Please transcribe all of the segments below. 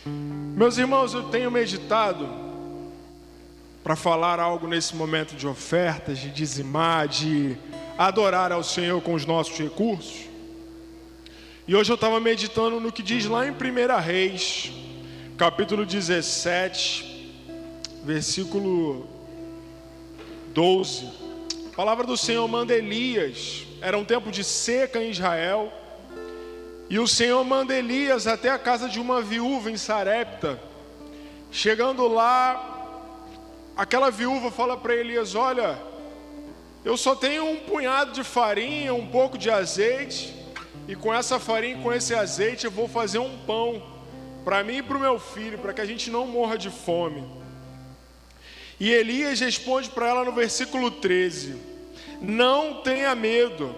Meus irmãos, eu tenho meditado para falar algo nesse momento de ofertas, de dizimar, de adorar ao Senhor com os nossos recursos. E hoje eu estava meditando no que diz lá em 1 Reis, capítulo 17, versículo 12. A palavra do Senhor manda Elias. Era um tempo de seca em Israel. E o Senhor manda Elias até a casa de uma viúva em Sarepta. Chegando lá, aquela viúva fala para Elias: olha, eu só tenho um punhado de farinha, um pouco de azeite, e com essa farinha e com esse azeite eu vou fazer um pão para mim e para o meu filho, para que a gente não morra de fome. E Elias responde para ela no versículo 13: não tenha medo,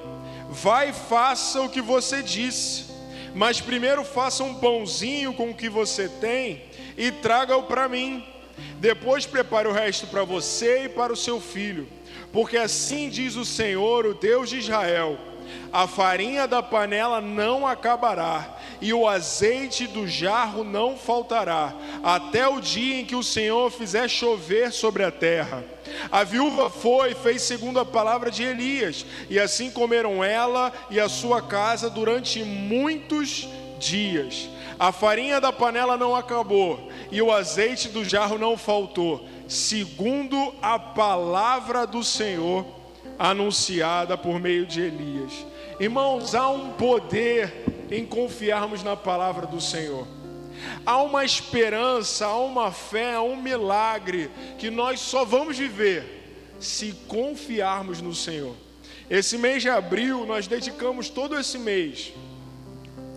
vai e faça o que você disse, mas primeiro faça um pãozinho com o que você tem e traga-o para mim. Depois prepare o resto para você e para o seu filho. Porque assim diz o Senhor, o Deus de Israel: a farinha da panela não acabará, e o azeite do jarro não faltará, até o dia em que o Senhor fizer chover sobre a terra. A viúva foi e fez segundo a palavra de Elias, e assim comeram ela e a sua casa durante muitos dias. A farinha da panela não acabou, e o azeite do jarro não faltou, segundo a palavra do Senhor anunciada por meio de Elias. Irmãos, há um poder em confiarmos na palavra do Senhor. Há uma esperança, há uma fé, há um milagre que nós só vamos viver se confiarmos no Senhor. Esse mês de abril, nós dedicamos todo esse mês,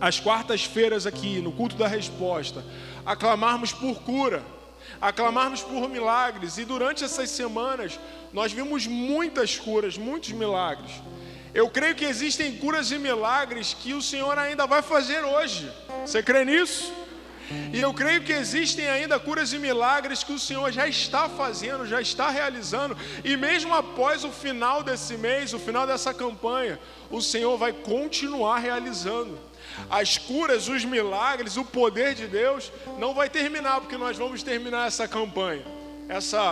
às quartas-feiras aqui, no culto da resposta, a clamarmos por cura, a clamarmos por milagres. E durante essas semanas, nós vimos muitas curas, muitos milagres. Eu creio que existem curas e milagres que o Senhor ainda vai fazer hoje. Você crê nisso? E eu creio que existem ainda curas e milagres que o Senhor já está fazendo, já está realizando. E mesmo após o final desse mês, o final dessa campanha, o Senhor vai continuar realizando. As curas, os milagres, o poder de Deus não vai terminar, porque nós vamos terminar essa campanha,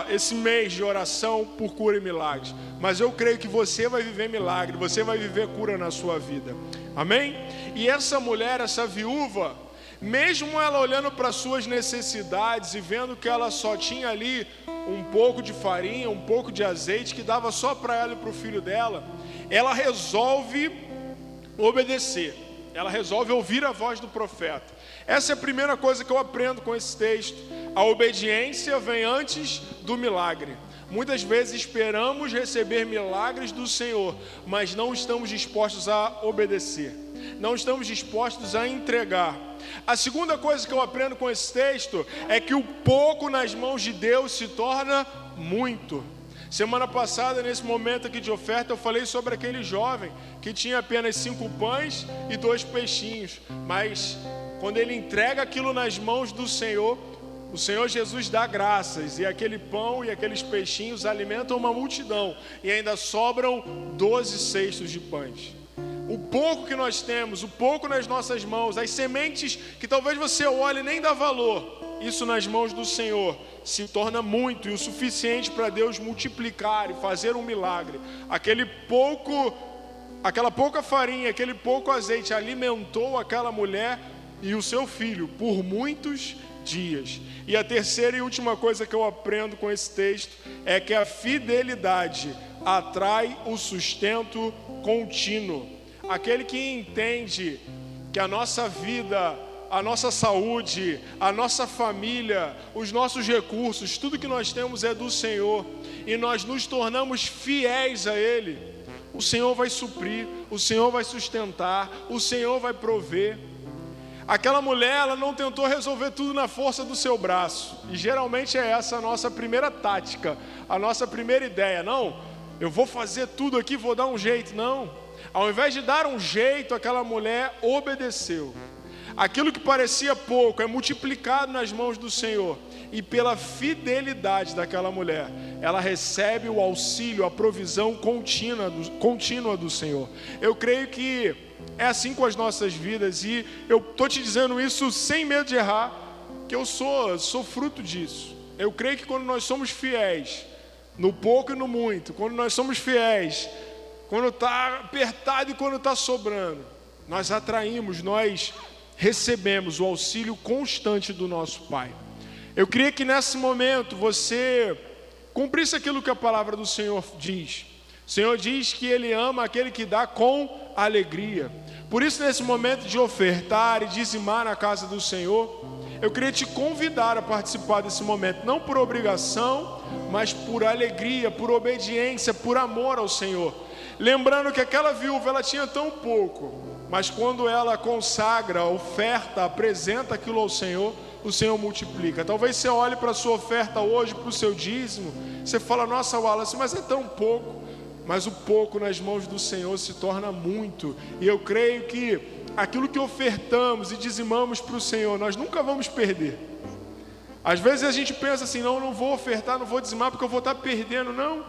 esse mês de oração por cura e milagres. Mas eu creio que você vai viver milagre, você vai viver cura na sua vida. Amém? E essa mulher, essa viúva, mesmo ela olhando para suas necessidades e vendo que ela só tinha ali um pouco de farinha, um pouco de azeite, que dava só para ela e para o filho dela, ela resolve obedecer. Ela resolve ouvir a voz do profeta. Essa é a primeira coisa que eu aprendo com esse texto. A obediência vem antes do milagre. Muitas vezes esperamos receber milagres do Senhor, mas não estamos dispostos a obedecer. Não estamos dispostos a entregar. A segunda coisa que eu aprendo com esse texto é que o pouco nas mãos de Deus se torna muito. Semana passada, nesse momento aqui de oferta, eu falei sobre aquele jovem que tinha apenas 5 pães e 2 peixinhos. Mas quando ele entrega aquilo nas mãos do Senhor, o Senhor Jesus dá graças, e aquele pão e aqueles peixinhos alimentam uma multidão, e ainda sobram 12 cestos de pães. O pouco que nós temos, o pouco nas nossas mãos, as sementes que talvez você olhe e nem dá valor, isso nas mãos do Senhor se torna muito e o suficiente para Deus multiplicar e fazer um milagre. Aquela pouca farinha, aquele pouco azeite alimentou aquela mulher e o seu filho por muitos dias. E a terceira e última coisa que eu aprendo com esse texto é que a fidelidade atrai o sustento contínuo. Aquele que entende que a nossa vida, a nossa saúde, a nossa família, os nossos recursos, tudo que nós temos é do Senhor, e nós nos tornamos fiéis a Ele, o Senhor vai suprir, o Senhor vai sustentar, o Senhor vai prover. Aquela mulher, ela não tentou resolver tudo na força do seu braço, e geralmente é essa a nossa primeira tática, a nossa primeira ideia. Não, eu vou fazer tudo aqui, vou dar um jeito. Não, ao invés de dar um jeito, aquela mulher obedeceu. Aquilo que parecia pouco é multiplicado nas mãos do Senhor, e pela fidelidade daquela mulher, ela recebe o auxílio, a provisão contínua do Senhor. Eu creio que é assim com as nossas vidas, e eu estou te dizendo isso sem medo de errar, que eu sou fruto disso. Eu creio que quando nós somos fiéis, no pouco e no muito, quando nós somos fiéis, quando está apertado e quando está sobrando, nós atraímos, nós recebemos o auxílio constante do nosso Pai. Eu queria que nesse momento você cumprisse aquilo que a palavra do Senhor diz. O Senhor diz que Ele ama aquele que dá com alegria. Por isso, nesse momento de ofertar e dizimar na casa do Senhor, eu queria te convidar a participar desse momento, não por obrigação, mas por alegria, por obediência, por amor ao Senhor. Lembrando que aquela viúva, ela tinha tão pouco, mas quando ela consagra, oferta, apresenta aquilo ao Senhor, o Senhor multiplica. Talvez você olhe para a sua oferta hoje, para o seu dízimo, você fala, nossa, Wallace, mas é tão pouco. Mas o pouco nas mãos do Senhor se torna muito. E eu creio que aquilo que ofertamos e dizimamos para o Senhor, nós nunca vamos perder. Às vezes a gente pensa assim, não vou ofertar, não vou dizimar porque eu vou estar perdendo. Não.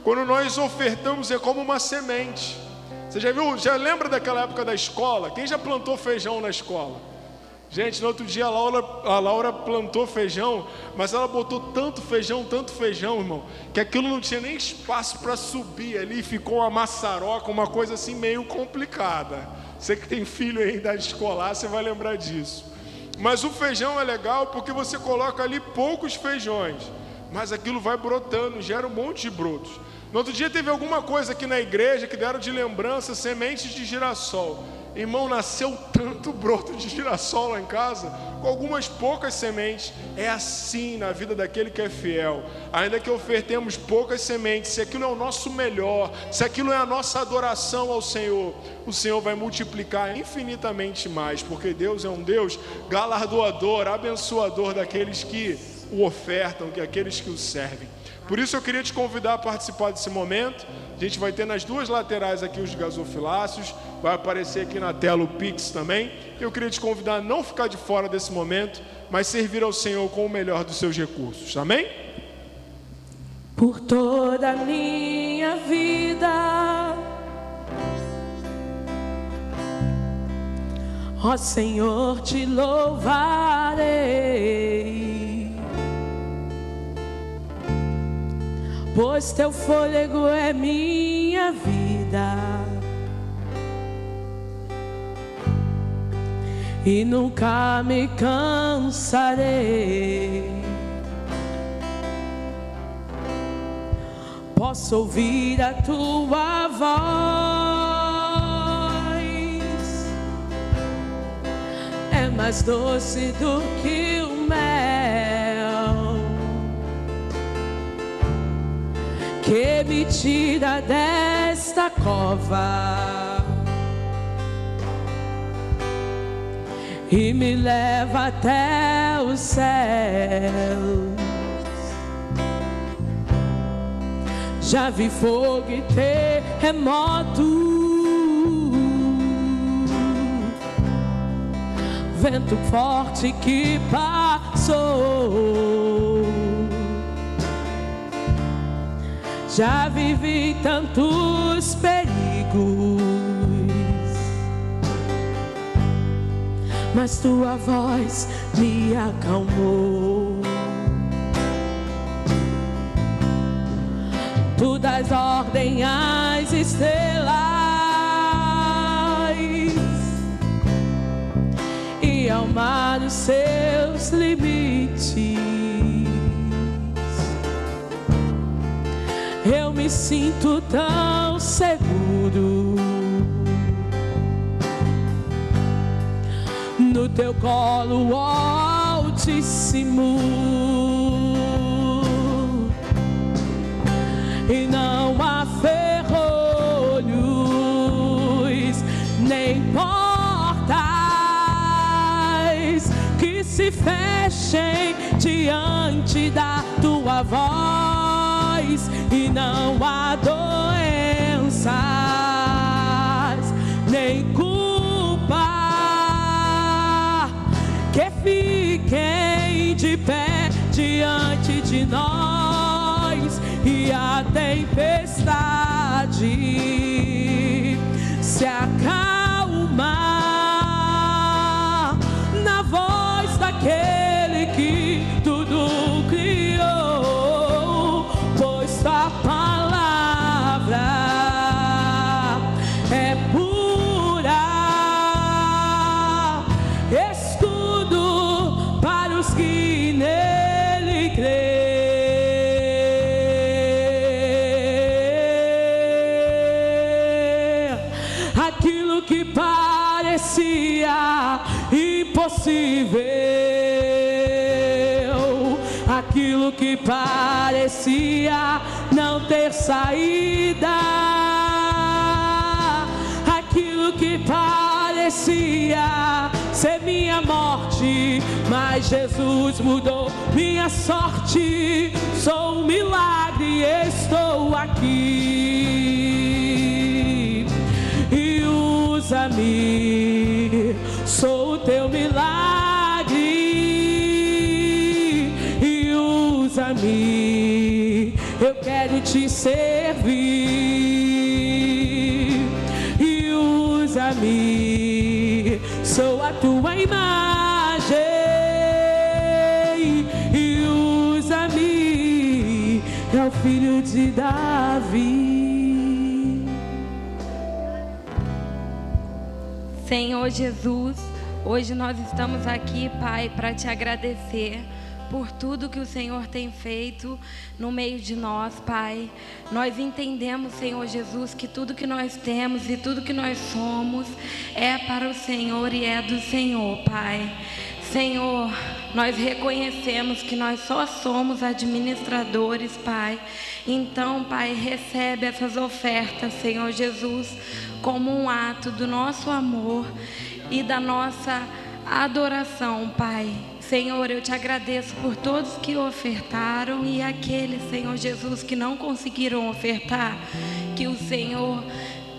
Quando nós ofertamos é como uma semente. Você já lembra daquela época da escola? Quem já plantou feijão na escola? Gente, no outro dia a Laura plantou feijão, mas ela botou tanto feijão, irmão, que aquilo não tinha nem espaço para subir ali, ficou uma maçaroca, uma coisa assim meio complicada. Você que tem filho aí em idade escolar, você vai lembrar disso. Mas o feijão é legal porque você coloca ali poucos feijões, mas aquilo vai brotando, gera um monte de brotos. No outro dia teve alguma coisa aqui na igreja que deram de lembrança, sementes de girassol. Irmão, nasceu tanto broto de girassol lá em casa, com algumas poucas sementes. É assim na vida daquele que é fiel. Ainda que ofertemos poucas sementes, se aquilo é o nosso melhor, se aquilo é a nossa adoração ao Senhor, o Senhor vai multiplicar infinitamente mais, porque Deus é um Deus galardoador, abençoador daqueles que o ofertam, que aqueles que o servem. Por isso eu queria te convidar a participar desse momento. A gente vai ter nas duas laterais aqui os gasofiláceos, vai aparecer aqui na tela o Pix também. Eu queria te convidar a não ficar de fora desse momento, mas servir ao Senhor com o melhor dos seus recursos, amém? Por toda a minha vida, ó Senhor, te louvarei. Pois teu fôlego é minha vida, e nunca me cansarei. Posso ouvir a tua voz, é mais doce do que o mel, que me tira desta cova e me leva até os céus. Já vi fogo e terremoto, vento forte que passou. Já vivi tantos perigos, mas tua voz me acalmou. Tu dás ordem às estrelas e ao mar os seus limites. Eu me sinto tão seguro no teu colo, ó Altíssimo, e não há ferrolhos nem portas que se fechem diante da tua voz, e não há doenças nem culpa que fiquem de pé diante de nós, e a tempestade se acalma na voz daquele que tudo criou, pois tua palavra é pura, escudo para os que nele creem. Aquilo que parecia impossível, aquilo que parecia não ter saída, aquilo que parecia ser minha morte, mas Jesus mudou minha sorte. Sou um milagre, estou aqui e usa-me. Sou o teu milagre e usa-me. Eu quero te servir e usa-me. Sou a tua imagem e usa-me. É o filho de Davi. Senhor Jesus, hoje nós estamos aqui, Pai, para te agradecer por tudo que o Senhor tem feito no meio de nós, Pai. Nós entendemos, Senhor Jesus, que tudo que nós temos e tudo que nós somos é para o Senhor e é do Senhor, Pai. Senhor, nós reconhecemos que nós só somos administradores, Pai. Então, Pai, recebe essas ofertas, Senhor Jesus, como um ato do nosso amor e da nossa adoração, Pai. Senhor, eu te agradeço por todos que ofertaram e aqueles, Senhor Jesus, que não conseguiram ofertar, que o Senhor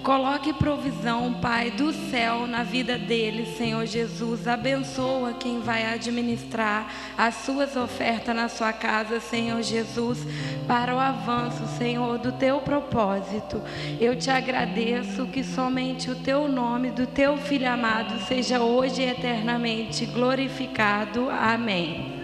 coloque provisão, Pai, do céu na vida deles, Senhor Jesus. Abençoa quem vai administrar as suas ofertas na sua casa, Senhor Jesus, para o avanço, Senhor, do teu propósito. Eu te agradeço, que somente o teu nome do teu Filho amado seja hoje e eternamente glorificado. Amém.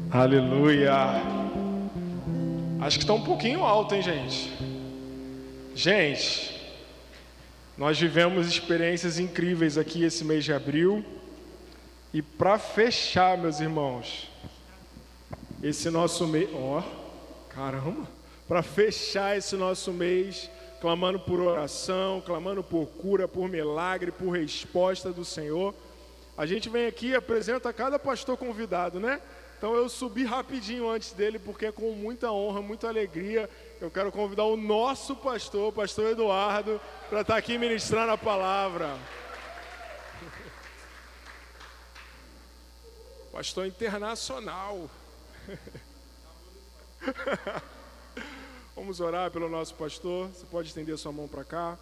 Aleluia. Acho que está um pouquinho alto, hein, gente? Gente, nós vivemos experiências incríveis aqui esse mês de abril. E para fechar, meus irmãos, esse nosso mês... caramba! Para fechar esse nosso mês, clamando por oração, clamando por cura, por milagre, por resposta do Senhor, a gente vem aqui e apresenta cada pastor convidado, né? Então eu subi rapidinho antes dele, porque com muita honra, muita alegria, eu quero convidar o nosso pastor, o pastor Eduardo, para estar aqui ministrando a palavra. Pastor internacional. Vamos orar pelo nosso pastor. Você pode estender sua mão para cá.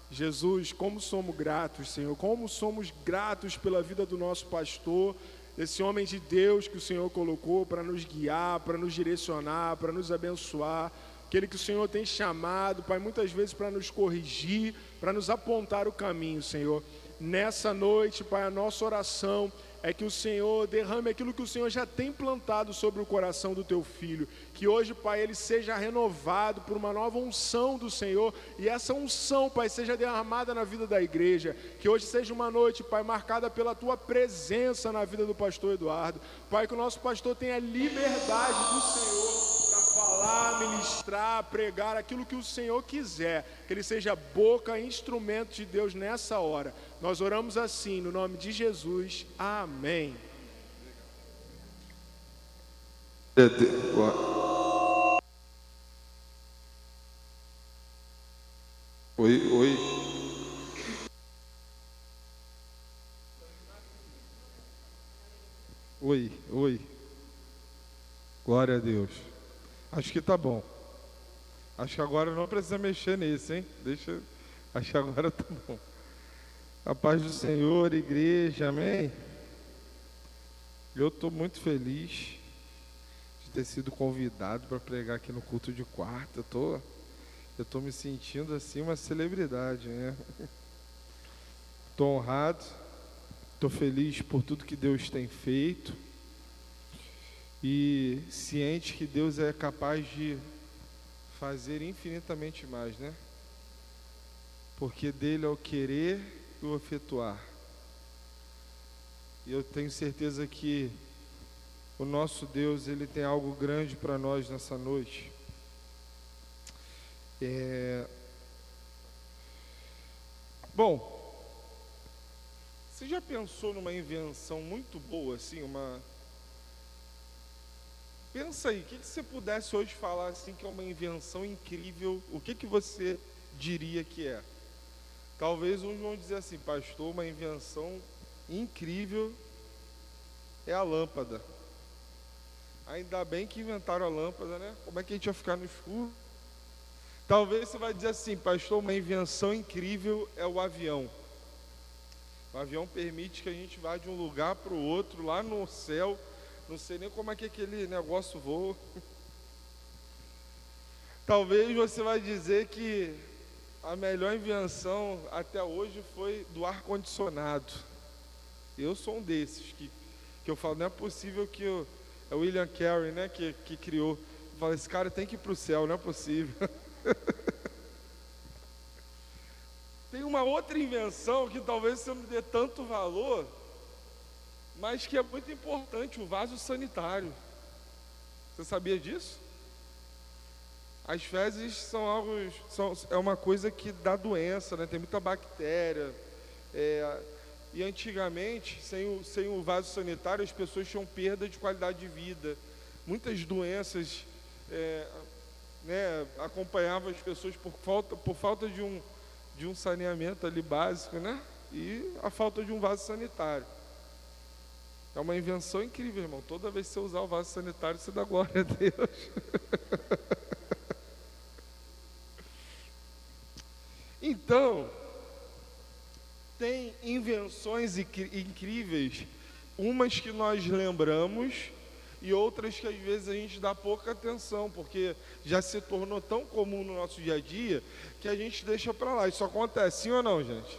Jesus, como somos gratos, Senhor, como somos gratos pela vida do nosso pastor, esse homem de Deus que o Senhor colocou para nos guiar, para nos direcionar, para nos abençoar, aquele que o Senhor tem chamado, Pai, muitas vezes para nos corrigir, para nos apontar o caminho, Senhor. Nessa noite, Pai, a nossa oração é que o Senhor derrame aquilo que o Senhor já tem plantado sobre o coração do teu filho, que hoje, Pai, ele seja renovado por uma nova unção do Senhor, e essa unção, Pai, seja derramada na vida da igreja, que hoje seja uma noite, Pai, marcada pela tua presença na vida do pastor Eduardo, Pai, que o nosso pastor tenha liberdade do Senhor para falar, ministrar, pregar aquilo que o Senhor quiser, que ele seja boca, instrumento de Deus nessa hora. Nós oramos assim, no nome de Jesus. Amém. Oi. Oi. Glória a Deus. Acho que tá bom. Acho que agora não precisa mexer nesse, hein? Acho que agora tá bom. A paz do Senhor, igreja, amém? Eu estou muito feliz de de ter sido convidado para pregar aqui no culto de quarta. Eu tô me sentindo assim uma celebridade, né? Estou honrado, estou feliz por tudo que Deus tem feito e ciente que Deus é capaz de fazer infinitamente mais, né? Porque dele é o querer e o efetuar. E eu tenho certeza que o nosso Deus, Ele tem algo grande para nós nessa noite. Bom, você já pensou numa invenção muito boa, assim, Pensa aí, o que você pudesse hoje falar assim que é uma invenção incrível, o que você diria que é? Talvez uns vão dizer assim, pastor, uma invenção incrível é a lâmpada. Ainda bem que inventaram a lâmpada, né? Como é que a gente ia ficar no escuro? Talvez você vai dizer assim, pastor, uma invenção incrível é o avião. O avião permite que a gente vá de um lugar para o outro, lá no céu. Não sei nem como é que aquele negócio voa. Talvez você vai dizer que a melhor invenção até hoje foi do ar-condicionado. Eu sou um desses que eu falo, não é possível que é o William Carey, né, que criou. Eu falo, esse cara tem que ir para o céu, não é possível. Tem uma outra invenção que talvez você não dê tanto valor, mas que é muito importante, o vaso sanitário. Você sabia disso? As fezes é uma coisa que dá doença, né? Tem muita bactéria. E antigamente, sem o vaso sanitário, as pessoas tinham perda de qualidade de vida. Muitas doenças acompanhavam as pessoas por falta de um saneamento ali básico, né? E a falta de um vaso sanitário. É uma invenção incrível, irmão. Toda vez que você usar o vaso sanitário, você dá glória a Deus. Então, tem invenções incríveis, umas que nós lembramos e outras que às vezes a gente dá pouca atenção, porque já se tornou tão comum no nosso dia a dia que a gente deixa para lá. Isso acontece, sim ou não, gente?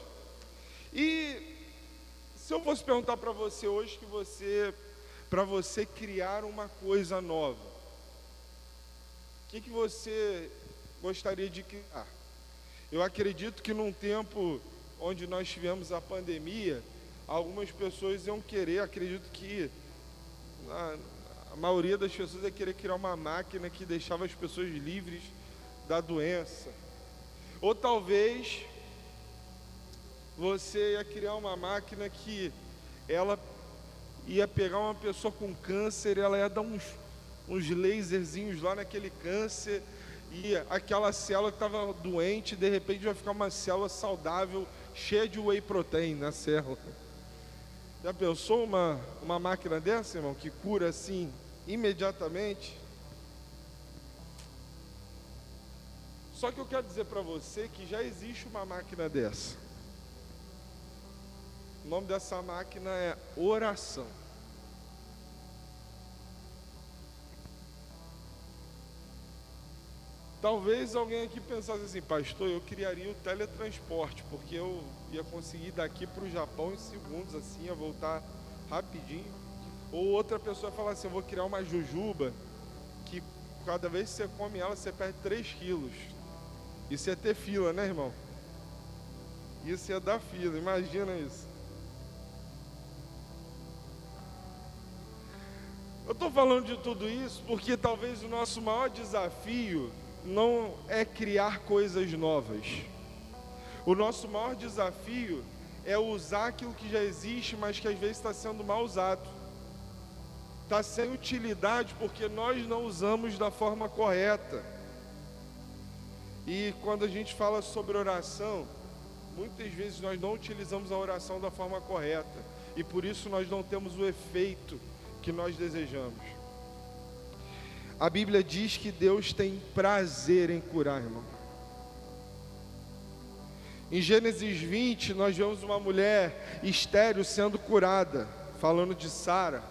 E se eu fosse perguntar para você hoje para você criar uma coisa nova, o que você gostaria de criar? Eu acredito que num tempo onde nós tivemos a pandemia, algumas pessoas iam querer, acredito que a maioria das pessoas ia querer criar uma máquina que deixava as pessoas livres da doença. Ou talvez você ia criar uma máquina que ela ia pegar uma pessoa com câncer, ela ia dar uns laserzinhos lá naquele câncer, e aquela célula que estava doente, de repente vai ficar uma célula saudável, cheia de whey protein na célula. Já pensou uma máquina dessa, irmão, que cura assim, imediatamente? Só que eu quero dizer para você que já existe uma máquina dessa. O nome dessa máquina é oração. Talvez alguém aqui pensasse assim, pastor, eu criaria o teletransporte, porque eu ia conseguir ir daqui para o Japão em segundos, assim, ia voltar rapidinho. Ou outra pessoa falar assim, eu vou criar uma jujuba, que cada vez que você come ela, você perde 3 quilos. Isso ia ter fila, né, irmão? Isso ia dar fila, imagina isso. Eu estou falando de tudo isso porque talvez o nosso maior desafio não é criar coisas novas. O nosso maior desafio é usar aquilo que já existe, mas que às vezes está sendo mal usado. Está sem utilidade porque nós não usamos da forma correta. E quando a gente fala sobre oração, muitas vezes nós não utilizamos a oração da forma correta. E por isso nós não temos o efeito que nós desejamos. A Bíblia diz que Deus tem prazer em curar, irmão. Em Gênesis 20, nós vemos uma mulher estéril sendo curada, falando de Sara.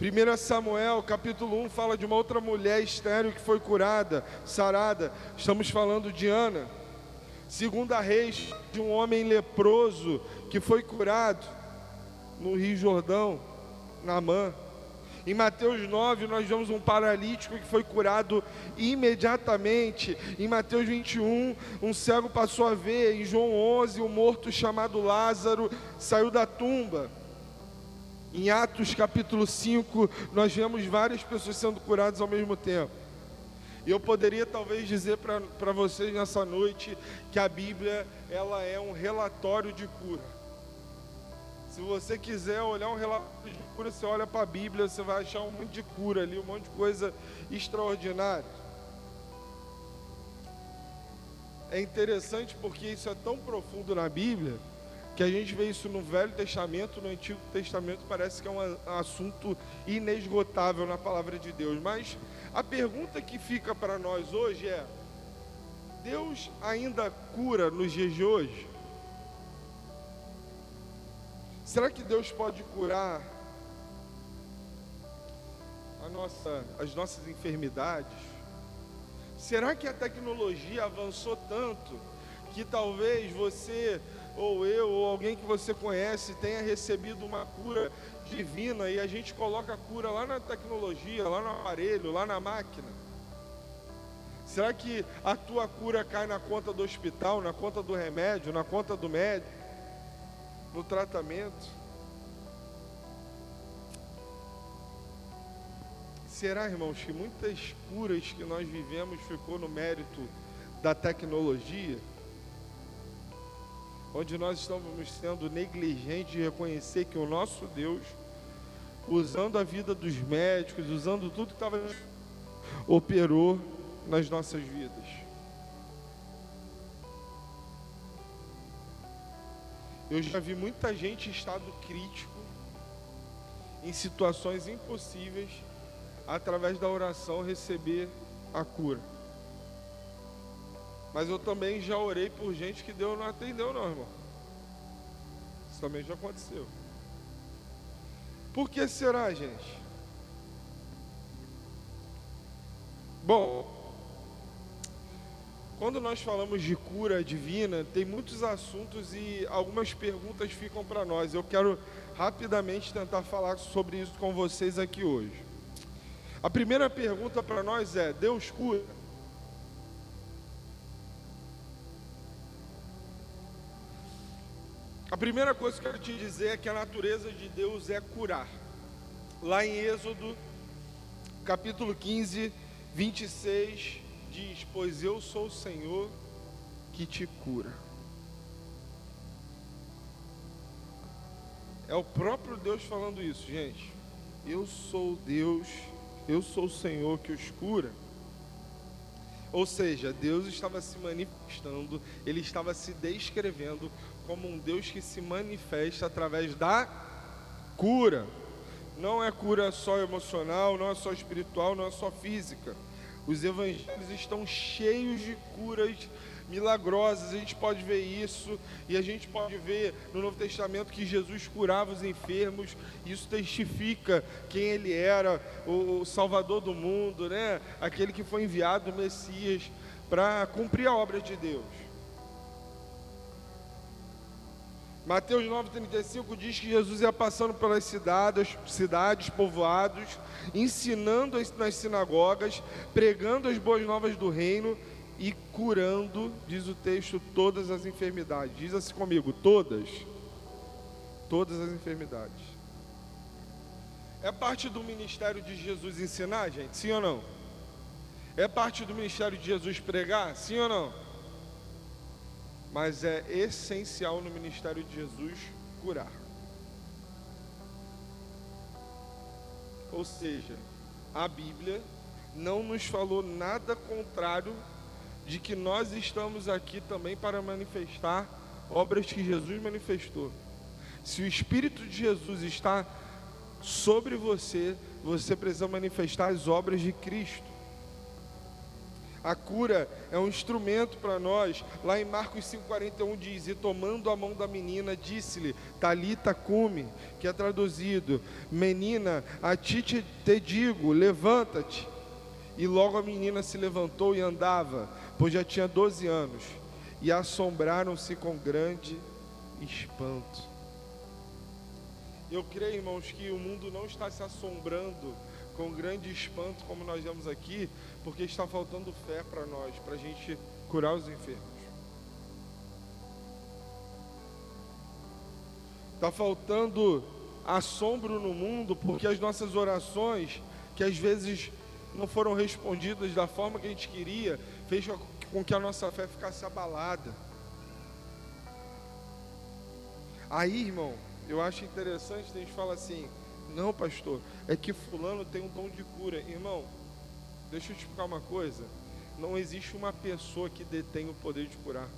1 Samuel, capítulo 1, fala de uma outra mulher estéril que foi curada, sarada. Estamos falando de Ana. 2 Reis, de um homem leproso que foi curado no Rio Jordão, Naamã. Em Mateus 9, nós vemos um paralítico que foi curado imediatamente. Em Mateus 21, um cego passou a ver. Em João 11, um morto chamado Lázaro saiu da tumba. Em Atos capítulo 5, nós vemos várias pessoas sendo curadas ao mesmo tempo. E eu poderia talvez dizer para vocês nessa noite que a Bíblia, ela é um relatório de cura. Se você quiser olhar um relatório de cura, você olha para a Bíblia, você vai achar um monte de cura ali, um monte de coisa extraordinária. É interessante porque isso é tão profundo na Bíblia, que a gente vê isso no Velho Testamento, no Antigo Testamento parece que é um assunto inesgotável na palavra de Deus. Mas a pergunta que fica para nós hoje é: Deus ainda cura nos dias de hoje? Será que Deus pode curar as nossas enfermidades? Será que a tecnologia avançou tanto que talvez você ou eu, ou alguém que você conhece, tenha recebido uma cura divina e a gente coloca a cura lá na tecnologia, lá no aparelho, lá na máquina? Será que a tua cura cai na conta do hospital, na conta do remédio, na conta do médico, no tratamento? Será, irmãos, que muitas curas que nós vivemos ficou no mérito da tecnologia? Onde nós estamos sendo negligentes de reconhecer que o nosso Deus, usando a vida dos médicos, usando tudo que estava, operou nas nossas vidas. Eu já vi muita gente em estado crítico, em situações impossíveis, através da oração receber a cura. Mas eu também já orei por gente que Deus não atendeu, não, irmão. Isso também já aconteceu. Por que será, gente? Bom, quando nós falamos de cura divina, tem muitos assuntos e algumas perguntas ficam para nós. Eu quero rapidamente tentar falar sobre isso com vocês aqui hoje. A primeira pergunta para nós é: Deus cura? A primeira coisa que eu quero te dizer é que a natureza de Deus é curar. Lá em Êxodo, capítulo 15, 26, diz: pois eu sou o Senhor que te cura. É o próprio Deus falando isso, gente. Eu sou Deus, eu sou o Senhor que os cura. Ou seja, Deus estava se manifestando, Ele estava se descrevendo como um Deus que se manifesta através da cura. Não é cura só emocional, não é só espiritual, não é só física. Os evangelhos estão cheios de curas milagrosas. A gente pode ver isso, e a gente pode ver no Novo Testamento que Jesus curava os enfermos. Isso testifica quem Ele era, o Salvador do mundo, né? Aquele que foi enviado, o Messias, para cumprir a obra de Deus. Mateus 9,35 diz que Jesus ia passando pelas cidades, povoados, ensinando nas sinagogas, pregando as boas novas do reino e curando, diz o texto, todas as enfermidades. Diz assim comigo: todas as enfermidades. É parte do ministério de Jesus ensinar, gente? Sim ou não? É parte do ministério de Jesus pregar? Sim ou não? Mas é essencial no ministério de Jesus curar. Ou seja, a Bíblia não nos falou nada contrário de que nós estamos aqui também para manifestar obras que Jesus manifestou. Se o Espírito de Jesus está sobre você, você precisa manifestar as obras de Cristo. A cura é um instrumento para nós. Lá em Marcos 5,41 diz: e tomando a mão da menina, disse-lhe, Talita cumi, que é traduzido, menina, a ti te digo, levanta-te. E logo a menina se levantou e andava, pois já tinha 12 anos. E assombraram-se com grande espanto. Eu creio, irmãos, que o mundo não está se assombrando com grande espanto como nós vemos aqui, porque está faltando fé para nós, para a gente curar os enfermos. Está faltando assombro no mundo, porque as nossas orações, que às vezes não foram respondidas da forma que a gente queria, fez com que a nossa fé ficasse abalada. Aí, irmão, eu acho interessante, a gente fala assim, não, pastor, é que fulano tem um dom de cura. Irmão, deixa eu te explicar uma coisa. Não existe uma pessoa que detém o poder de curar.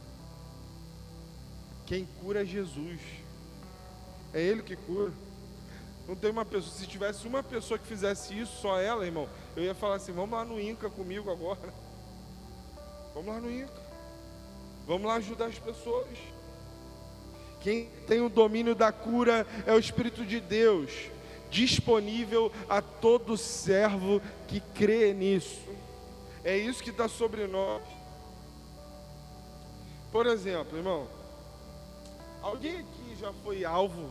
Quem cura é Jesus. É Ele que cura. Não tem uma pessoa. Se tivesse uma pessoa que fizesse isso, só ela, irmão, eu ia falar assim, vamos lá no INCA comigo agora. Vamos lá no INCA. Vamos lá ajudar as pessoas. Quem tem o domínio da cura é o Espírito de Deus, disponível a todo servo que crê nisso. É isso que está sobre nós. Por exemplo, irmão, alguém aqui já foi alvo,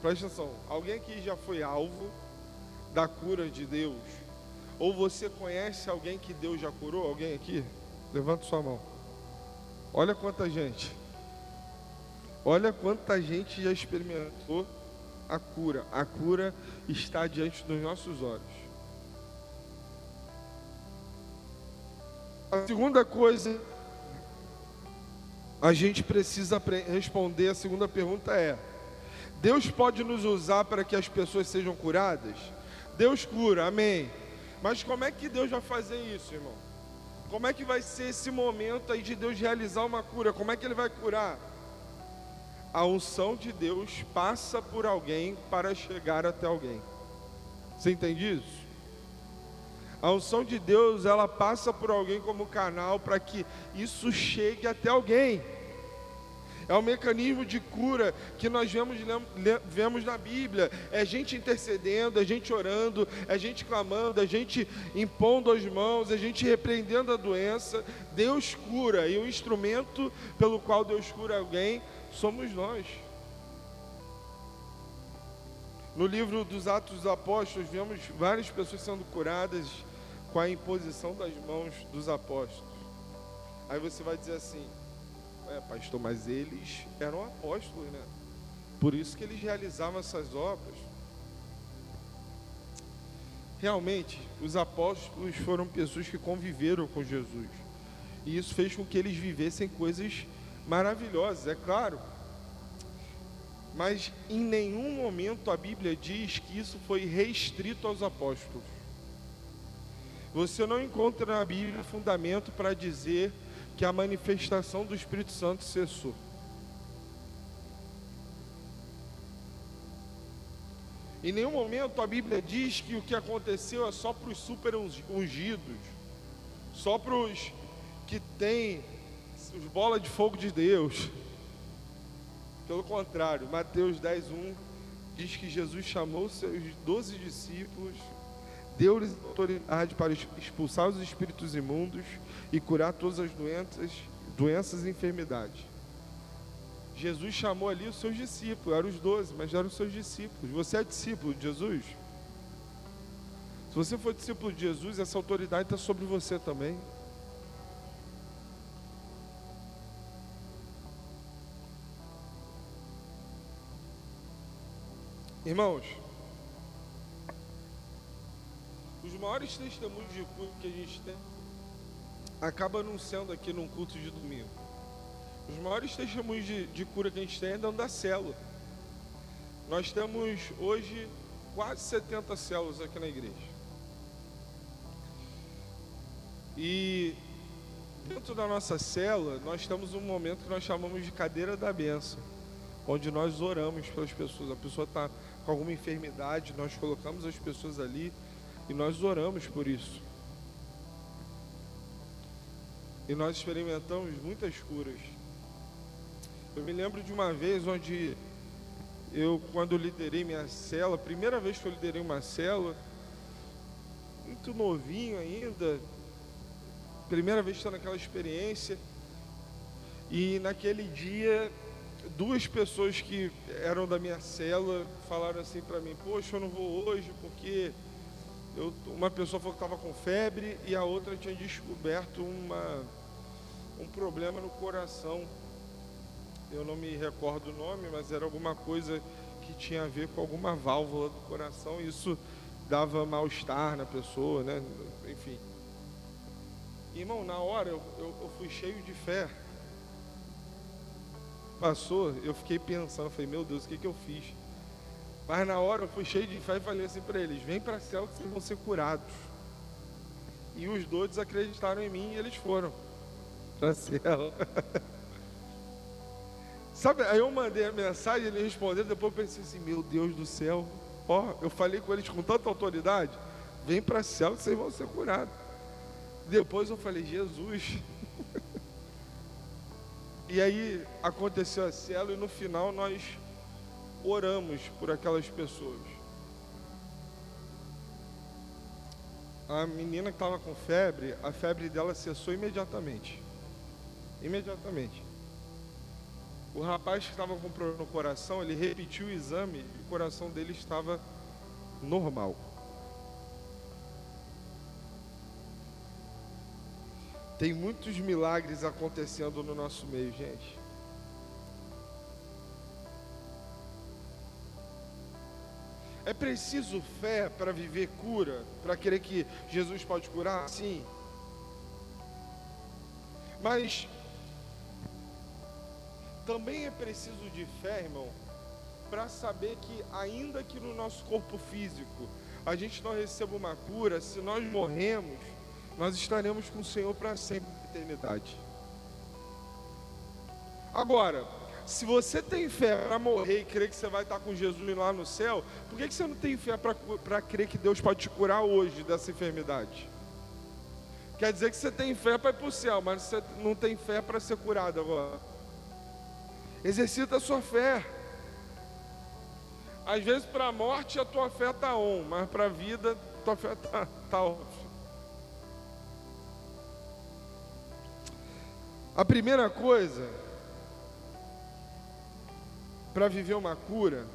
presta atenção, alguém aqui já foi alvo da cura de Deus? Ou você conhece alguém que Deus já curou? Alguém aqui? Levanta sua mão. Olha quanta gente. Olha quanta gente já experimentou a cura. A cura está diante dos nossos olhos. A segunda coisa, a gente precisa responder, a segunda pergunta é: Deus pode nos usar para que as pessoas sejam curadas? Deus cura, amém. Mas como é que Deus vai fazer isso, irmão? Como é que vai ser esse momento aí de Deus realizar uma cura? Como é que Ele vai curar? A unção de Deus passa por alguém para chegar até alguém. Você entende isso? A unção de Deus, ela passa por alguém como canal para que isso chegue até alguém. É o mecanismo de cura que nós vemos na Bíblia. É gente intercedendo, é gente orando, é gente clamando, é gente impondo as mãos, é gente repreendendo a doença. Deus cura, e o instrumento pelo qual Deus cura alguém somos nós. No livro dos Atos dos Apóstolos, vemos várias pessoas sendo curadas com a imposição das mãos dos apóstolos. Aí você vai dizer assim, pastor, mas eles eram apóstolos, né? Por isso que eles realizavam essas obras. Realmente, os apóstolos foram pessoas que conviveram com Jesus. E isso fez com que eles vivessem coisas maravilhosas, é claro. Mas em nenhum momento a Bíblia diz que isso foi restrito aos apóstolos. Você não encontra na Bíblia fundamento para dizer que a manifestação do Espírito Santo cessou. Em nenhum momento a Bíblia diz que o que aconteceu é só para os super ungidos, só para os que têm os bolas de fogo de Deus. Pelo contrário, Mateus 10:1 diz que Jesus chamou seus 12 discípulos, deu-lhes autoridade para expulsar os espíritos imundos e curar todas as doenças e enfermidades. Jesus chamou ali os seus discípulos, eram os 12, mas eram os seus discípulos. Você é discípulo de Jesus? Se você for discípulo de Jesus, essa autoridade está sobre você também. Irmãos, os maiores testemunhos de cura que a gente tem acaba anunciando aqui num culto de domingo. Os maiores testemunhos de cura que a gente tem é dentro da célula. Nós temos hoje quase 70 células aqui na igreja. E dentro da nossa célula, nós temos um momento que nós chamamos de cadeira da bênção, onde nós oramos pelas pessoas. A pessoa está com alguma enfermidade, nós colocamos as pessoas ali e nós oramos por isso. e nós experimentamos muitas curas. Eu me lembro de uma vez onde quando liderei minha célula, primeira vez que eu liderei uma célula, muito novinho ainda, primeira vez que estou naquela experiência, e naquele dia, 2 pessoas que eram da minha célula falaram assim para mim: poxa, eu não vou hoje porque uma pessoa falou que estava com febre e a outra tinha descoberto um problema no coração. Eu não me recordo o nome, mas era alguma coisa que tinha a ver com alguma válvula do coração, e isso dava mal-estar na pessoa, né? Enfim. Irmão, na hora eu fui cheio de fé. Passou, eu fiquei pensando, falei: meu Deus, o que eu fiz? Mas na hora eu fui cheio de fé e falei assim para eles: vem para a célula que vocês vão ser curados. E os dois acreditaram em mim e eles foram para a célula. Sabe, aí eu mandei a mensagem, eles responderam, depois eu pensei assim: meu Deus do céu, eu falei com eles com tanta autoridade: vem para a célula que vocês vão ser curados. Depois eu falei: Jesus. E aí aconteceu a célula e no final nós oramos por aquelas pessoas. A menina que estava com febre, a febre dela cessou imediatamente. Imediatamente. O rapaz que estava com problema no coração, ele repetiu o exame e o coração dele estava normal. Tem muitos milagres acontecendo no nosso meio, gente. É preciso fé para viver cura, para querer que Jesus pode curar? Sim. Mas também é preciso de fé, irmão, para saber que ainda que no nosso corpo físico a gente não receba uma cura, se nós morremos, nós estaremos com o Senhor para sempre, na eternidade. Agora, se você tem fé para morrer e crer que você vai estar com Jesus lá no céu, por que você não tem fé para crer que Deus pode te curar hoje dessa enfermidade? Quer dizer que você tem fé para ir para o céu, mas você não tem fé para ser curado agora. Exercita a sua fé. Às vezes para a morte a tua fé está on, mas para a vida a tua fé está off. A primeira coisa, para viver uma cura,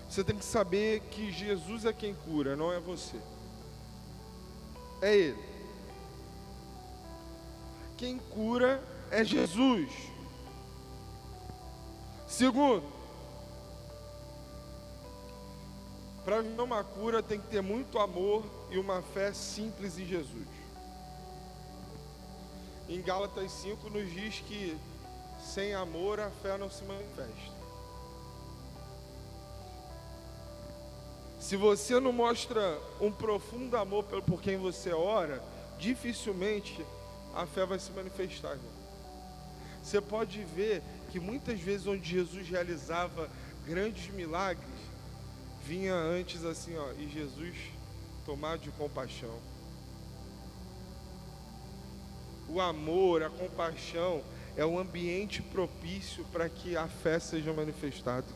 você tem que saber que Jesus é quem cura, não é você. É Ele. Quem cura é Jesus. Segundo, para viver uma cura tem que ter muito amor e uma fé simples em Jesus. Em Gálatas 5 nos diz que sem amor a fé não se manifesta. Se você não mostra um profundo amor por quem você ora, dificilmente a fé vai se manifestar, irmão. Você pode ver que muitas vezes onde Jesus realizava grandes milagres, vinha antes assim, e Jesus tomado de compaixão. O amor, a compaixão é o ambiente propício para que a fé seja manifestada.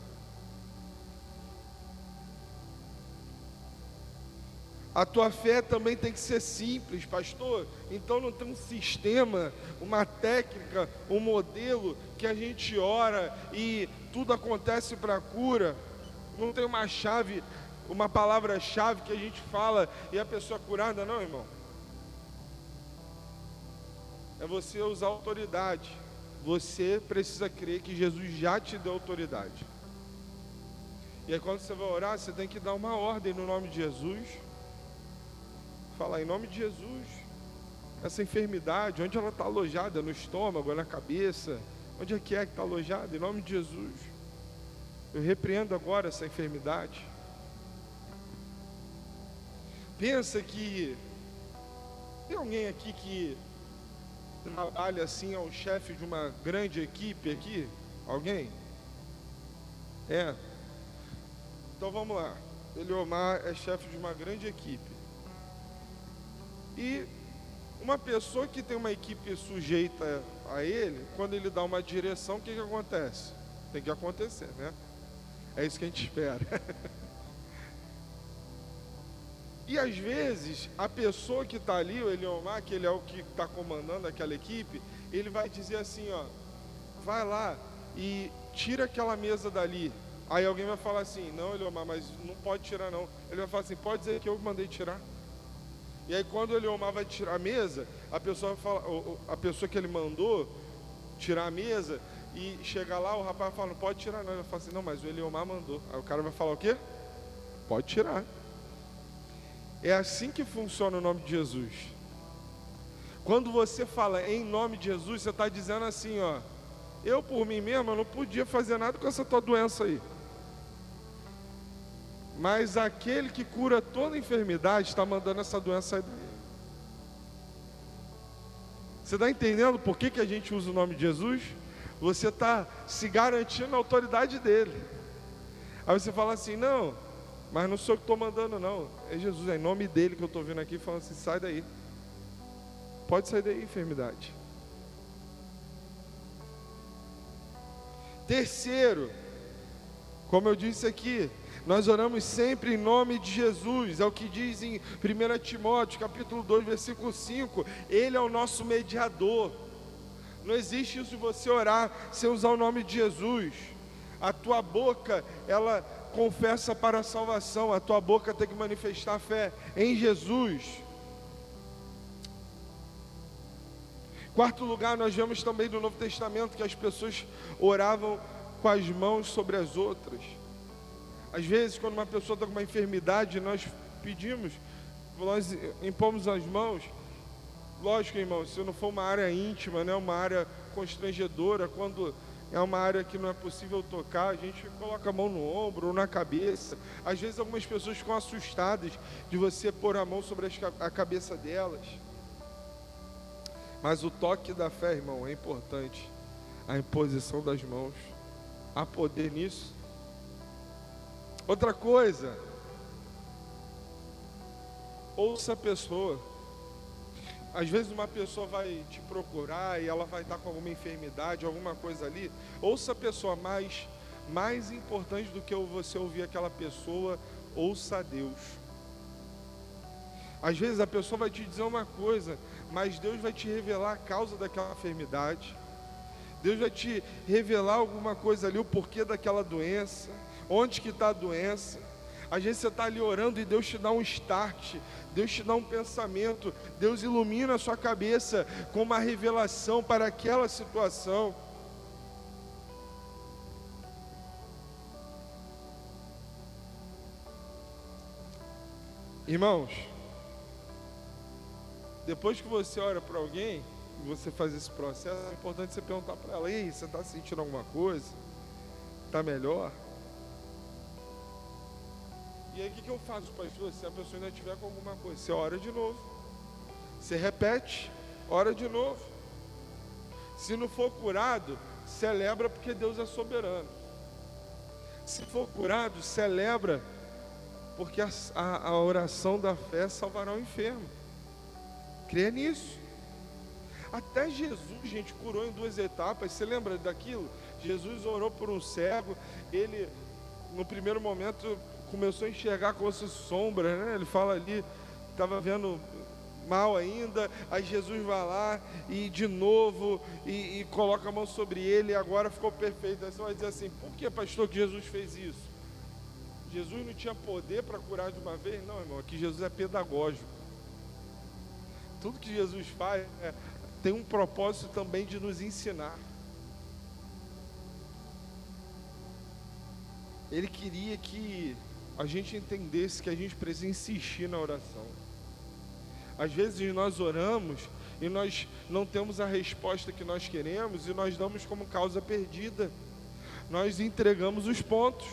A tua fé também tem que ser simples, pastor. Então não tem um sistema, uma técnica, um modelo que a gente ora e tudo acontece para a cura. Não tem uma chave, uma palavra-chave que a gente fala e a pessoa é curada, não, irmão. É você usar autoridade. Você precisa crer que Jesus já te deu autoridade. E aí quando você vai orar, você tem que dar uma ordem no nome de Jesus. Falar: em nome de Jesus, essa enfermidade, onde ela está alojada? No estômago, na cabeça? Onde é que está alojada? Em nome de Jesus, eu repreendo agora essa enfermidade. Pensa que tem alguém aqui que trabalha assim, é o chefe de uma grande equipe aqui? Alguém? É. Então vamos lá. Eliomar é chefe de uma grande equipe. E Uma pessoa que tem uma equipe sujeita a ele, quando ele dá uma direção, o que acontece? Tem que acontecer, né? É isso que a gente espera. E às vezes, a pessoa que está ali, o Eliomar, que ele é o que está comandando aquela equipe, ele vai dizer assim, ó, vai lá e tira aquela mesa dali. Aí alguém vai falar assim, não, Eliomar, mas não pode tirar não. Ele vai falar assim, pode dizer que eu mandei tirar. E aí quando o Eliomar vai tirar a mesa, a pessoa vai falar, a pessoa que ele mandou tirar a mesa, e chegar lá, o rapaz fala, não pode tirar não. Ele vai falar assim, não, mas o Eliomar mandou. Aí o cara vai falar o quê? Pode tirar. É assim que funciona o nome de Jesus. Quando você fala em nome de Jesus, você está dizendo assim, ó, eu por mim mesmo, eu não podia fazer nada com essa tua doença aí. Mas aquele que cura toda enfermidade está mandando essa doença sair daí. Você está entendendo por que a gente usa o nome de Jesus? Você está se garantindo a autoridade dele. Aí você fala assim, não, mas não sou eu que estou mandando não. É Jesus, é em nome dele que eu estou vindo aqui falando assim, sai daí. Pode sair daí, enfermidade. Terceiro, como eu disse aqui, nós oramos sempre em nome de Jesus. É o que diz em 1 Timóteo, capítulo 2, versículo 5. Ele é o nosso mediador. Não existe isso de você orar sem usar o nome de Jesus. A tua boca, ela confessa para a salvação. A tua boca tem que manifestar a fé em Jesus. Quarto lugar, nós vemos também no Novo Testamento que as pessoas oravam com as mãos sobre as outras. Às vezes, quando uma pessoa está com uma enfermidade, nós pedimos, nós impomos as mãos. Lógico, irmão, se não for uma área íntima, né, uma área constrangedora, quando é uma área que não é possível tocar, a gente coloca a mão no ombro ou na cabeça. Às vezes algumas pessoas ficam assustadas de você pôr a mão sobre a cabeça delas. Mas o toque da fé, irmão, é importante. A imposição das mãos. Há poder nisso. Outra coisa, ouça a pessoa. Às vezes uma pessoa vai te procurar e ela vai estar com alguma enfermidade, alguma coisa ali. Ouça a pessoa, mais importante do que você ouvir aquela pessoa, ouça a Deus. Às vezes a pessoa vai te dizer uma coisa, mas Deus vai te revelar a causa daquela enfermidade. Deus vai te revelar alguma coisa ali, o porquê daquela doença, onde que está a doença. Às vezes você está ali orando e Deus te dá um start, Deus te dá um pensamento, Deus ilumina a sua cabeça com uma revelação para aquela situação. Irmãos, depois que você ora para alguém, você faz esse processo, é importante você perguntar para ela, ei, você está sentindo alguma coisa? Está melhor? E aí o que eu faço, pastor? Se a pessoa ainda tiver com alguma coisa, você ora de novo. Você repete, ora de novo. Se não for curado, celebra porque Deus é soberano. Se for curado, celebra porque a oração da fé salvará o enfermo. Crê nisso. Até Jesus, gente, curou em 2 etapas. Você lembra daquilo? Jesus orou por um cego. Ele, no primeiro momento, começou a enxergar com as sombras, né? Ele fala ali, estava vendo mal ainda. Aí Jesus vai lá e de novo e coloca a mão sobre ele, e agora ficou perfeito. Aí você vai dizer assim, por que, pastor, que Jesus fez isso? Jesus não tinha poder para curar de uma vez? Não, irmão, aqui Jesus é pedagógico. Tudo que Jesus faz tem um propósito também de nos ensinar. Ele queria que a gente entendesse que a gente precisa insistir na oração. Às vezes nós oramos e nós não temos a resposta que nós queremos e nós damos como causa perdida. Nós entregamos os pontos.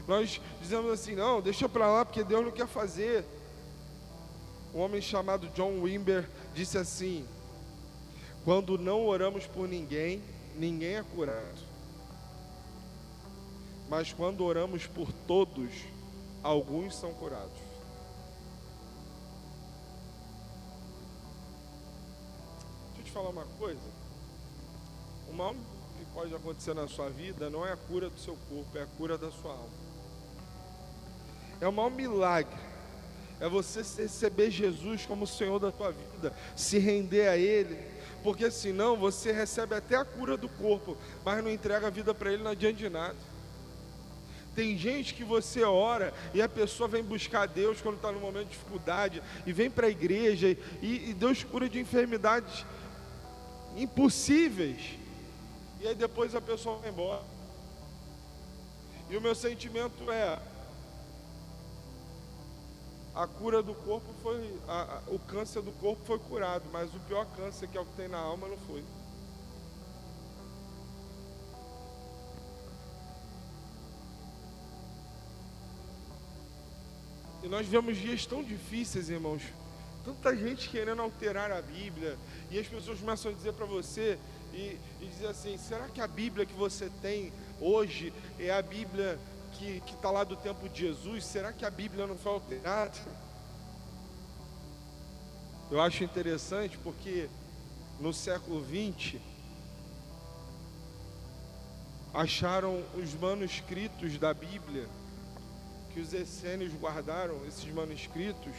Nós dizemos assim, não, deixa para lá porque Deus não quer fazer. Um homem chamado John Wimber disse assim, quando não oramos por ninguém, ninguém é curado. Mas quando oramos por todos, alguns são curados. falar uma coisa? O mal que pode acontecer na sua vida não é a cura do seu corpo, é a cura da sua alma. É o maior milagre. É você receber Jesus como o Senhor da tua vida, se render a Ele, porque senão você recebe até a cura do corpo, mas não entrega a vida para Ele, não adianta de nada. Tem gente que você ora e a pessoa vem buscar Deus quando está num momento de dificuldade, e vem para a igreja, e Deus cura de enfermidades impossíveis, e aí depois a pessoa vai embora. E o meu sentimento é: a cura do corpo foi, o câncer do corpo foi curado, mas o pior câncer, que é o que tem na alma, não foi. E nós vemos dias tão difíceis, irmãos, tanta gente querendo alterar a Bíblia, e as pessoas começam a dizer para você, e dizer assim: será que a Bíblia que você tem hoje é a Bíblia que está lá do tempo de Jesus? Será que a Bíblia não foi alterada? Eu acho interessante porque no século 20 acharam os manuscritos da Bíblia, que os essênios guardaram esses manuscritos,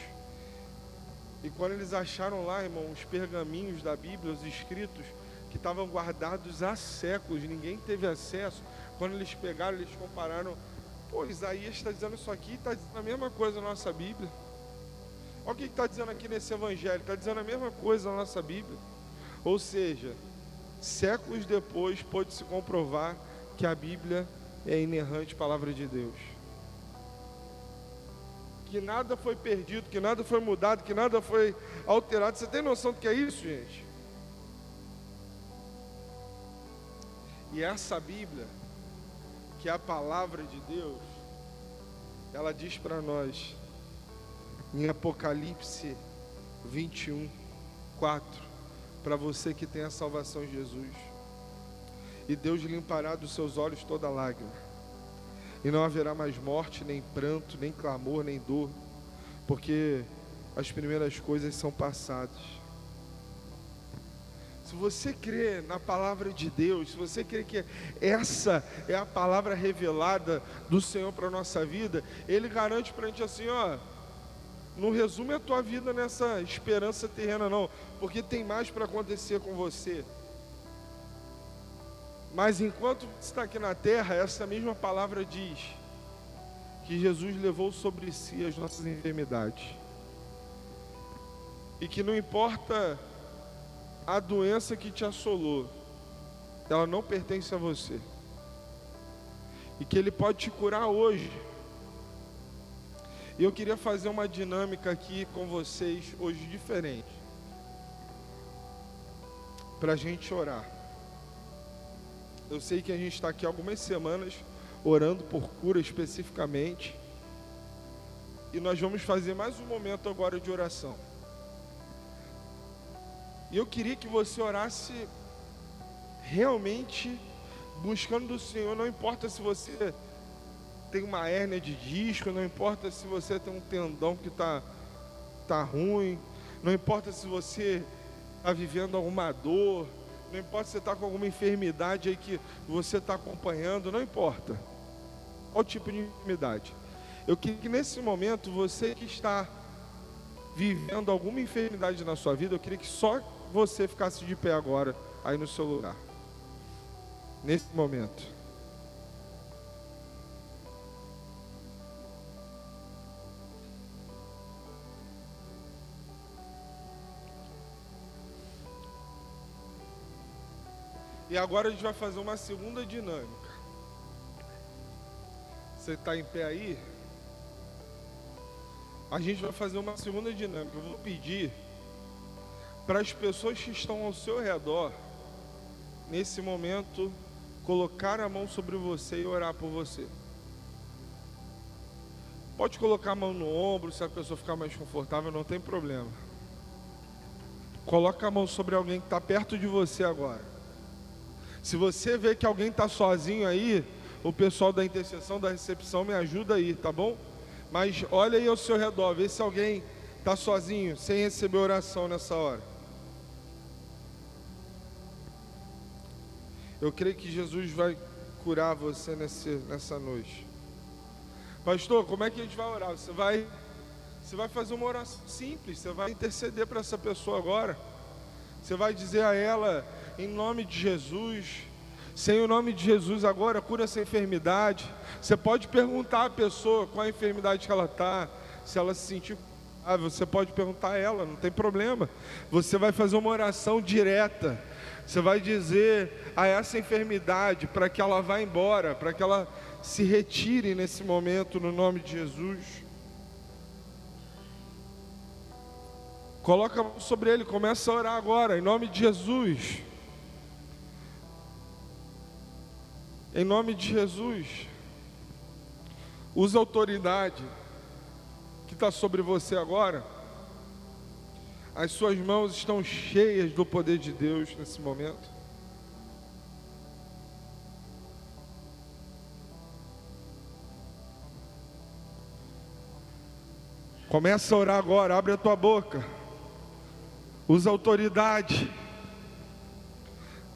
e quando eles acharam lá, irmão, os pergaminhos da Bíblia, os escritos que estavam guardados há séculos, ninguém teve acesso. Quando eles pegaram, eles compararam: pô, Isaías está dizendo isso aqui, está dizendo a mesma coisa na nossa Bíblia. Olha o que está dizendo aqui nesse evangelho, está dizendo a mesma coisa na nossa Bíblia. Ou seja, séculos depois pôde se comprovar que a Bíblia é a inerrante palavra de Deus, que nada foi perdido, que nada foi mudado, que nada foi alterado. Você tem noção do que é isso, gente? E essa Bíblia, que é a palavra de Deus, ela diz para nós em Apocalipse 21, 4, para você que tem a salvação em Jesus: e Deus limpará dos seus olhos toda lágrima, e não haverá mais morte, nem pranto, nem clamor, nem dor, porque as primeiras coisas são passadas. Se você crê na palavra de Deus, se você crê que essa é a palavra revelada do Senhor para a nossa vida, Ele garante para a gente assim: ó, não resume a tua vida nessa esperança terrena não, porque tem mais para acontecer com você. Mas enquanto você está aqui na terra, essa mesma palavra diz que Jesus levou sobre si as nossas enfermidades, e que não importa a doença que te assolou, ela não pertence a você, e que Ele pode te curar hoje. E eu queria fazer uma dinâmica aqui com vocês hoje diferente, para a gente orar. Eu sei que a gente está aqui algumas semanas orando por cura especificamente, e nós vamos fazer mais um momento agora de oração. E eu queria que você orasse realmente buscando do Senhor. Não importa se você tem uma hérnia de disco, não importa se você tem um tendão que tá ruim, não importa se você está vivendo alguma dor, não importa se você está com alguma enfermidade aí que você está acompanhando, não importa qual tipo de enfermidade. Eu queria que nesse momento, você que está vivendo alguma enfermidade na sua vida, eu queria que só você ficasse de pé agora, aí no seu lugar, nesse momento. E agora a gente vai fazer uma segunda dinâmica. Você está em pé aí? A gente vai fazer uma segunda dinâmica. Eu vou pedir para as pessoas que estão ao seu redor, nesse momento, colocar a mão sobre você e orar por você. Pode colocar a mão no ombro, se a pessoa ficar mais confortável, não tem problema. Coloca a mão sobre alguém que está perto de você agora. Se você vê que alguém está sozinho aí, o pessoal da intercessão, da recepção, me ajuda aí, tá bom? Mas olha aí ao seu redor, vê se alguém está sozinho, sem receber oração nessa hora. Eu creio que Jesus vai curar você nessa noite. Pastor, como é que a gente vai orar? Você vai fazer uma oração simples. Você vai interceder para essa pessoa agora. Você vai dizer a ela, em nome de Jesus, Senhor, em nome de Jesus, agora cura essa enfermidade. Você pode perguntar à pessoa qual a enfermidade que ela está. Se ela se sentir culpável, você pode perguntar a ela, não tem problema. Você vai fazer uma oração direta. Você vai dizer a essa enfermidade para que ela vá embora, para que ela se retire nesse momento, no nome de Jesus. Coloca a mão sobre ele, começa a orar agora, em nome de Jesus. Em nome de Jesus. Usa a autoridade que está sobre você agora. As suas mãos estão cheias do poder de Deus nesse momento. Começa a orar agora, abre a tua boca. Usa a autoridade.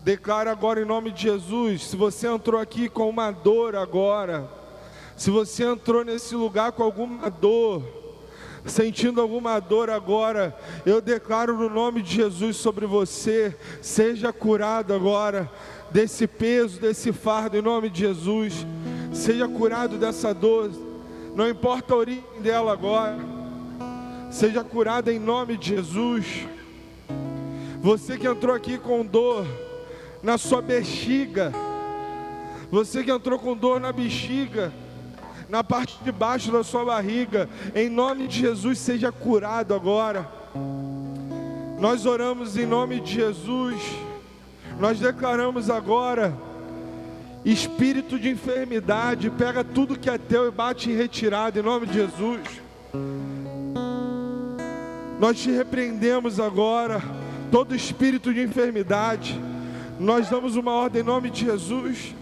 Declara agora em nome de Jesus. Se você entrou aqui com uma dor agora, se você entrou nesse lugar com alguma dor, sentindo alguma dor agora, eu declaro no nome de Jesus sobre você, seja curado agora desse peso, desse fardo, em nome de Jesus. Seja curado dessa dor, não importa a origem dela agora, seja curado em nome de Jesus. Você que entrou aqui com dor na sua bexiga, você que entrou com dor na bexiga, na parte de baixo da sua barriga, em nome de Jesus, seja curado agora. Nós oramos em nome de Jesus. Nós declaramos agora, espírito de enfermidade, pega tudo que é teu e bate em retirada, em nome de Jesus. Nós te repreendemos agora, todo espírito de enfermidade. Nós damos uma ordem em nome de Jesus.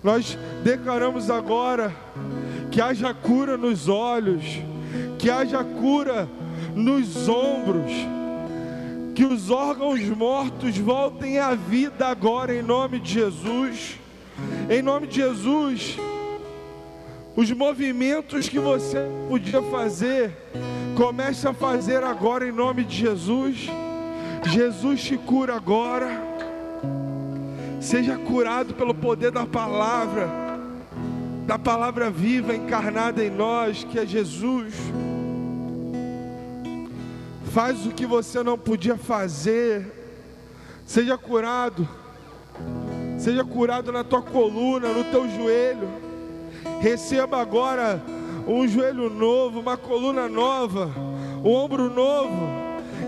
Nós declaramos agora que haja cura nos olhos, que haja cura nos ombros, que os órgãos mortos voltem à vida agora em nome de Jesus. Em nome de Jesus, os movimentos que você podia fazer, comece a fazer agora em nome de Jesus. Jesus te cura agora. Seja curado pelo poder da palavra viva, encarnada em nós, que é Jesus. Faz o que você não podia fazer. Seja curado na tua coluna, no teu joelho. Receba agora um joelho novo, uma coluna nova, um ombro novo,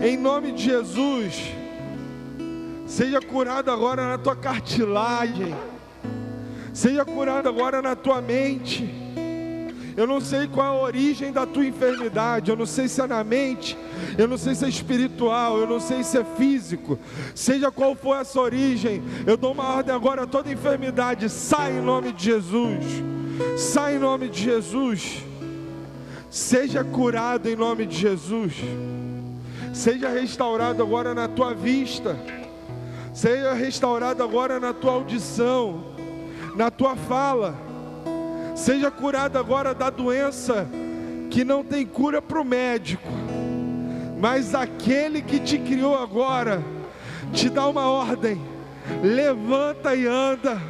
em nome de Jesus. Seja curado agora na tua cartilagem. Seja curado agora na tua mente. Eu não sei qual é a origem da tua enfermidade. Eu não sei se é na mente. Eu não sei se é espiritual. Eu não sei se é físico. Seja qual for essa origem, eu dou uma ordem agora a toda enfermidade. Sai em nome de Jesus. Sai em nome de Jesus. Seja curado em nome de Jesus. Seja restaurado agora na tua vista. Seja restaurado agora na tua audição, na tua fala. Seja curado agora da doença que não tem cura para o médico, mas aquele que te criou agora te dá uma ordem: levanta e anda,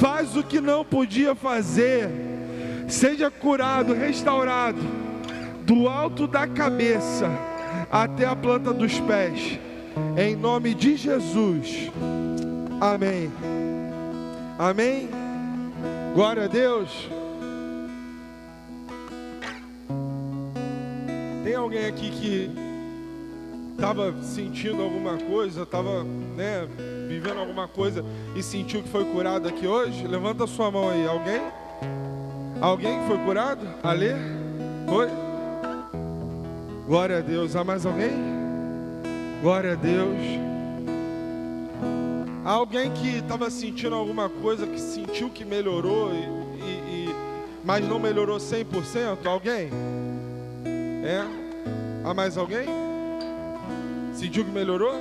faz o que não podia fazer. Seja curado, restaurado, do alto da cabeça até a planta dos pés, em nome de Jesus. Amém. Amém. Glória a Deus. Tem alguém aqui que estava sentindo alguma coisa, estava vivendo alguma coisa e sentiu que foi curado aqui hoje? Levanta a sua mão aí. Alguém? Alguém que foi curado? Alê? Foi? Glória a Deus. Há mais alguém? Glória a Deus. Há alguém que estava sentindo alguma coisa, que sentiu que melhorou, mas não melhorou 100%? Alguém? É? Há mais alguém? Sentiu que melhorou?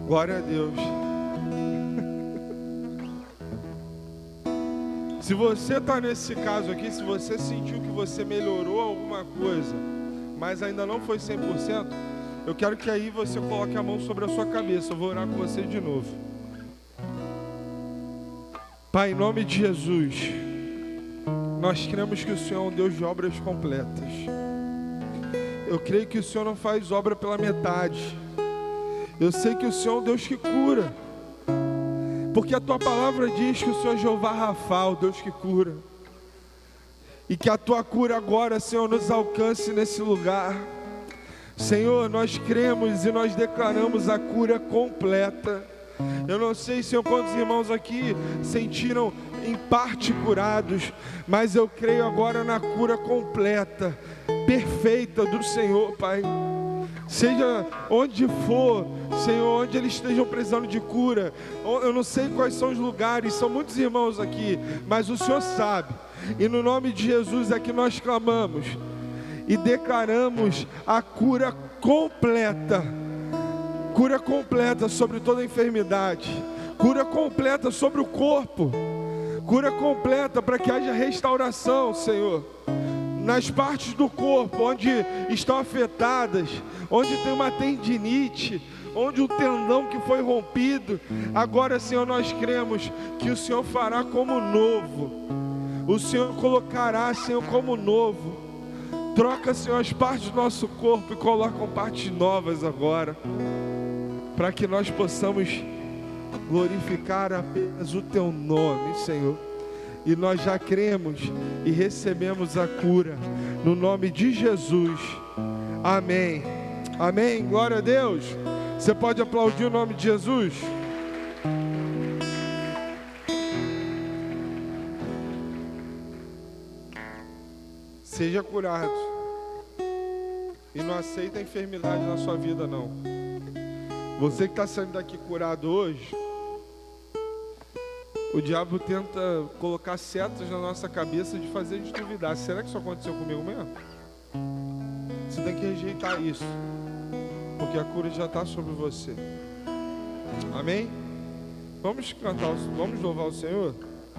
Glória a Deus. Se você está nesse caso aqui, se você sentiu que você melhorou alguma coisa, mas ainda não foi 100%, eu quero que aí você coloque a mão sobre a sua cabeça. Eu vou orar com você de novo. Pai, em nome de Jesus, nós cremos que o Senhor é um Deus de obras completas. Eu creio que o Senhor não faz obra pela metade. Eu sei que o Senhor é um Deus que cura, porque a Tua palavra diz que o Senhor é Jeová Rafa, o Deus que cura. E que a Tua cura agora, Senhor, nos alcance nesse lugar. Senhor, nós cremos e nós declaramos a cura completa. Eu não sei, Senhor, quantos irmãos aqui sentiram em parte curados, mas eu creio agora na cura completa, perfeita do Senhor, Pai. Seja onde for, Senhor, onde eles estejam precisando de cura, eu não sei quais são os lugares, são muitos irmãos aqui, mas o Senhor sabe. E no nome de Jesus é que nós clamamos e declaramos a cura completa sobre toda enfermidade, cura completa sobre o corpo, cura completa para que haja restauração, Senhor, nas partes do corpo onde estão afetadas, onde tem uma tendinite, onde o tendão que foi rompido. Agora, Senhor, nós cremos que o Senhor fará como novo, o Senhor colocará, Senhor, como novo. Troca, Senhor, as partes do nosso corpo e coloca partes novas agora, para que nós possamos glorificar apenas o Teu nome, Senhor. E nós já cremos e recebemos a cura, no nome de Jesus. Amém. Amém. Glória a Deus. Você pode aplaudir o nome de Jesus? Seja curado. E não aceita a enfermidade na sua vida, não. Você que está saindo daqui curado hoje, o diabo tenta colocar setas na nossa cabeça de fazer a gente duvidar. Será que isso aconteceu comigo mesmo? Você tem que rejeitar isso, porque a cura já está sobre você. Amém? Vamos cantar, vamos louvar o Senhor?